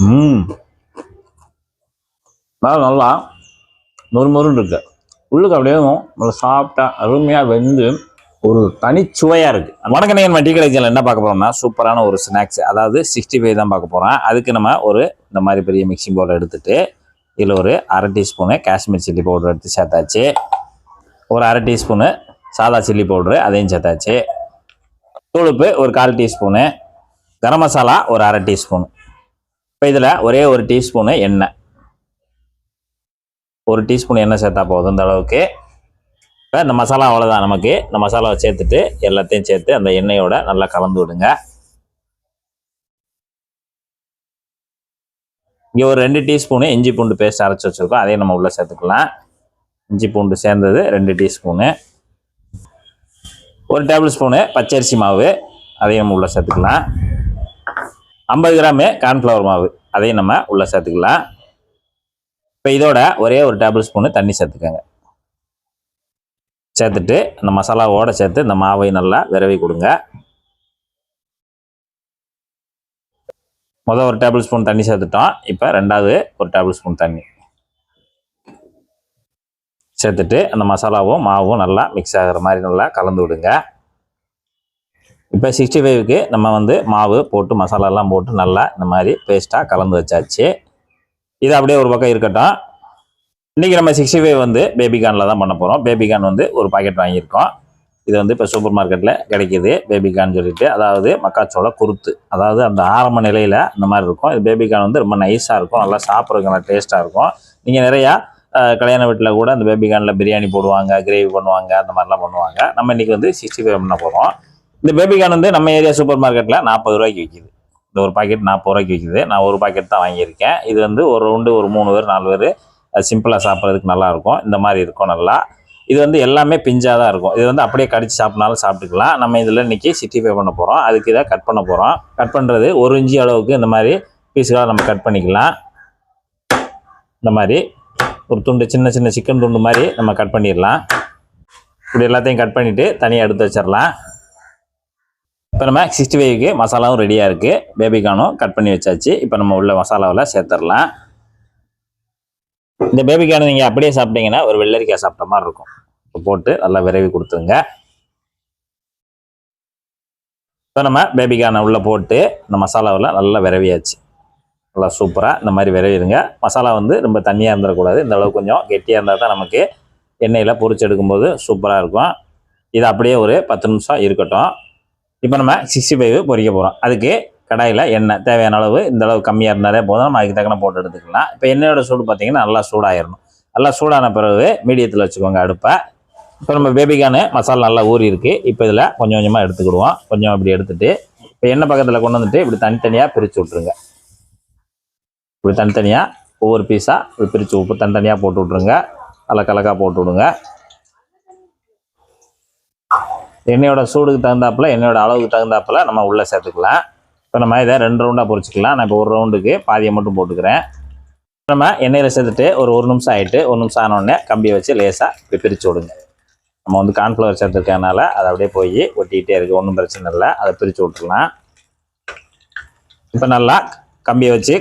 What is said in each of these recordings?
ம் நல்லா மொறுமொறுன்னு இருக்கு. உள்ளுக்கு அப்படியே நல்லா சாப்பிட்டா அருமையாக வெந்து ஒரு தனிச்சுவையாக இருக்குது. வணக்கம், நம்ம டீ கடை சேனல் என்ன பார்க்க போகிறோம்னா சூப்பரான ஒரு ஸ்நாக்ஸ், அதாவது 65 தான் பார்க்க போகிறோம். அதுக்கு நம்ம ஒரு இந்த மாதிரி பெரிய மிக்சிங் பவுல் எடுத்துகிட்டு இதில் ஒரு அரை டீஸ்பூனு காஷ்மீர் சில்லி பவுடர் எடுத்து சேர்த்தாச்சு. ஒரு அரை டீஸ்பூனு சாதா சில்லி பவுட்ரு அதையும் சேர்த்தாச்சு. தூளுப்பு ஒரு 1/4 டீஸ்பூனு, கரம் மசாலா ஒரு அரை டீஸ்பூனு. இப்போ இதில் ஒரே ஒரு டீஸ்பூனு எண்ணெய், ஒரு டீஸ்பூன் எண்ணெய் சேர்த்தா போதும் இந்த அளவுக்கு. இப்போ இந்த மசாலா அவ்வளோதான் நமக்கு. இந்த மசாலாவை சேர்த்துட்டு எல்லாத்தையும் சேர்த்து அந்த எண்ணெயோட நல்லா கலந்து விடுங்க. இங்கே ஒரு 2 டீஸ்பூனு இஞ்சி பூண்டு பேஸ்ட் அரைச்சி வச்சுருக்கோம், அதையும் நம்ம உள்ளே சேர்த்துக்கலாம். இஞ்சி பூண்டு சேர்ந்தது 2 டீஸ்பூனு. ஒரு டேபிள் ஸ்பூனு பச்சரிசி மாவு, அதையும் நம்ம உள்ளே சேர்த்துக்கலாம். 50 கிராமு கார்ன்ஃப்ளவர் மாவு, அதையும் நம்ம உள்ளே சேர்த்துக்கலாம். இப்போ இதோட ஒரே ஒரு டேபிள் ஸ்பூனு தண்ணி சேர்த்துக்கோங்க. சேர்த்துட்டு அந்த மசாலாவோடு சேர்த்து இந்த மாவை நல்லா விரவி கொடுங்க. முதல் ஒரு டேபிள் ஸ்பூன் தண்ணி சேர்த்துட்டோம். இப்போ ரெண்டாவது ஒரு டேபிள் ஸ்பூன் தண்ணி சேர்த்துட்டு அந்த மசாலாவும் மாவும் நல்லா மிக்ஸ் ஆகிற மாதிரி நல்லா கலந்து விடுங்க. இப்போ 65க்கு நம்ம மாவு போட்டு மசாலாலாம் போட்டு நல்லா இந்த மாதிரி பேஸ்ட்டாக கலந்து வச்சாச்சு. இது அப்படியே ஒரு பக்கம் இருக்கட்டும். இன்றைக்கி நம்ம 65 பேபிகார்னில் தான் பண்ண போகிறோம். பேபிகார்ன் ஒரு பாக்கெட் வாங்கியிருக்கோம். இது இப்போ சூப்பர் மார்க்கெட்டில் கிடைக்கிது பேபிகார்ன் சொல்லிட்டு, அதாவது மக்காச்சோள குருத்து, அதாவது அந்த ஆரம்ப நிலையில் இந்த மாதிரி இருக்கும். இது பேபிகார்ன் ரொம்ப நைஸாக இருக்கும், நல்லா சாப்பிட்றதுக்கு நல்லா டேஸ்ட்டாக இருக்கும். நீங்கள் நிறையா கல்யாண வீட்டில் கூட அந்த பேபிகார்னில் பிரியாணி போடுவாங்க, கிரேவி பண்ணுவாங்க, அந்த மாதிரிலாம் பண்ணுவாங்க. நம்ம இன்றைக்கி 65 பண்ண போகிறோம். இந்த பேபிகார்ன் நம்ம ஏரியா சூப்பர் மார்க்கெட்டில் 40 ரூபாய்க்கு விற்கிது. இந்த ஒரு பாக்கெட் 40 ரூபாய்க்கு விற்கிது. நான் ஒரு பாக்கெட் தான் வாங்கியிருக்கேன். இது ஒரு ரவுண்டு ஒரு 3 பேர் 4 பேர் சிம்பிளாக சாப்பிட்றதுக்கு நல்லாயிருக்கும். இந்த மாதிரி இருக்கும் நல்லா. இது எல்லாமே பிஞ்சாக தான் இருக்கும். இது அப்படியே கடிச்சு சாப்பிட்னாலும் சாப்பிட்டுக்கலாம். நம்ம இதில் இன்றைக்கி 65 பண்ண போகிறோம். அதுக்கு இதை கட் பண்ண போகிறோம். கட் பண்ணுறது 1 இன்ச்சு அளவுக்கு இந்த மாதிரி பீஸுகளாக நம்ம கட் பண்ணிக்கலாம். இந்த மாதிரி ஒரு துண்டு சின்ன சின்ன சிக்கன் துண்டு மாதிரி நம்ம கட் பண்ணிடலாம். இப்படி எல்லாத்தையும் கட் பண்ணிவிட்டு தனியாக எடுத்து வச்சிடலாம். இப்போ நம்ம 65க்கு மசாலாவும் ரெடியாக இருக்குது, பேபிகார்னும் கட் பண்ணி வச்சாச்சு. இப்போ நம்ம உள்ள மசாலாவில் சேர்த்துடலாம். இந்த பேபிகார்ன் நீங்கள் அப்படியே சாப்பிட்டீங்கன்னா ஒரு வெள்ளரிக்காய் சாப்பிட்ட மாதிரி இருக்கும். இப்போ போட்டு நல்லா விரவி கொடுத்துருங்க. இப்போ நம்ம பேபிகார்னை உள்ளே போட்டு இந்த மசாலாவில் நல்லா விரவியாச்சு. நல்லா சூப்பராக இந்த மாதிரி விரவிடுங்க. மசாலா ரொம்ப தண்ணியாக இருந்துடக்கூடாது. இந்த அளவுக்கு கொஞ்சம் கெட்டியாக இருந்தால் தான் நமக்கு எண்ணெயில் பொரிச்சு எடுக்கும்போது சூப்பராக இருக்கும். இது அப்படியே ஒரு 10 நிமிஷம் இருக்கட்டும். இப்போ நம்ம 65 பொரிக்க போகிறோம். அதுக்கு கடாயில் எண்ணெய் தேவையான அளவு, இந்த அளவு கம்மியாக இருந்தாலே போதும். நம்ம அதுக்கு தக்கன போட்டு எடுத்துக்கலாம். இப்போ எண்ணெயோட சூடு பார்த்திங்கன்னா நல்லா சூடாகிடணும். நல்லா சூடான பிறகு மீடியத்தில் வச்சுக்கோங்க அடுப்பை. இப்போ நம்ம பேபிகார்னு மசாலா நல்லா ஊறி இருக்குது. இப்போ இதில் கொஞ்சம் கொஞ்சமாக எடுத்துக்கிடுவோம். கொஞ்சம் இப்படி எடுத்துகிட்டு இப்போ எண்ணெய் பக்கத்தில் கொண்டு வந்துட்டு இப்படி தனித்தனியாக பிரித்து விட்ருங்க. இப்படி தனித்தனியாக ஒவ்வொரு பீஸாக இப்படி பிரித்து உப்பு தனித்தனியாக போட்டு விட்ருங்க. கலக்காக போட்டு விடுங்க. எண்ணெயோட சூடுக்கு தகுந்தாப்பில், எண்ணெயோட அளவுக்கு தகுந்தாப்பில் நம்ம உள்ளே சேர்த்துக்கலாம். இப்போ நம்ம இதை 2 ரவுண்டாக பொரிச்சிக்கலாம். நான் இப்போ ஒரு ரவுண்டுக்கு பாதியை மட்டும் போட்டுக்கிறேன். நம்ம எண்ணெயில் சேர்த்துட்டு ஒரு 1 நிமிஷம் ஆகிட்டு, 1 நிமிஷம் ஆனோடனே கம்பியை வச்சு லேசாக இப்படி பிரித்து விடுங்க. நம்ம கார்ன்ஃப்ளவர் சேர்த்துருக்கனால அதை அப்படியே போய் ஒட்டிக்கிட்டே இருக்குது, ஒன்றும் பிரச்சனை இல்லை. அதை பிரித்து விட்டுருலாம். இப்போ நல்லா கம்பியை வச்சு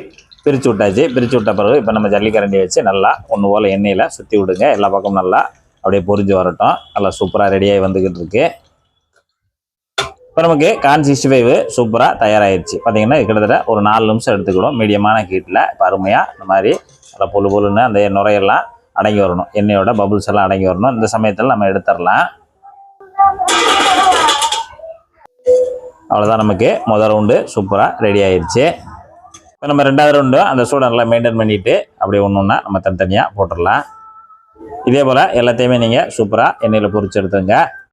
பிரித்து விட்டாச்சு. பிரித்து விட்ட பிறகு இப்போ நம்ம ஜல்லிக்கரண்டியை வச்சு நல்லா ஒன்று போல் எண்ணெயில் சுற்றி விடுங்க. எல்லா பக்கமும் நல்லா அப்படியே பொரிஞ்சு வரட்டும். நல்லா சூப்பராக ரெடியாகி வந்துக்கிட்டு இருக்கு. இப்போ நமக்கு கார்ன் 65 சூப்பராக தயாராகிடுச்சு. பார்த்திங்கன்னா கிட்டத்தட்ட ஒரு 4 நிமிஷம் எடுத்துக்கிடும் மீடியமான ஹீட்டில். இப்போ அருமையாக இந்த மாதிரி நல்லா பொழுன்னு அந்த நுரையெல்லாம் அடங்கி வரணும், எண்ணெயோட பபுள்ஸ் எல்லாம் அடங்கி வரணும். இந்த சமயத்தில் நம்ம எடுத்துடலாம். அவ்வளோதான், நமக்கு முதல் ரவுண்டு சூப்பராக ரெடி ஆயிடுச்சு. இப்போ நம்ம 2வது ரவுண்டு அந்த சூடை நல்லா மெயின்டைன் பண்ணிவிட்டு அப்படியே ஒன்று ஒன்றா நம்ம தனித்தனியாக போட்டுடலாம். இதே போல் எல்லாத்தையுமே நீங்கள் சூப்பராக எண்ணெயில் பொரிச்சு எடுத்துங்க.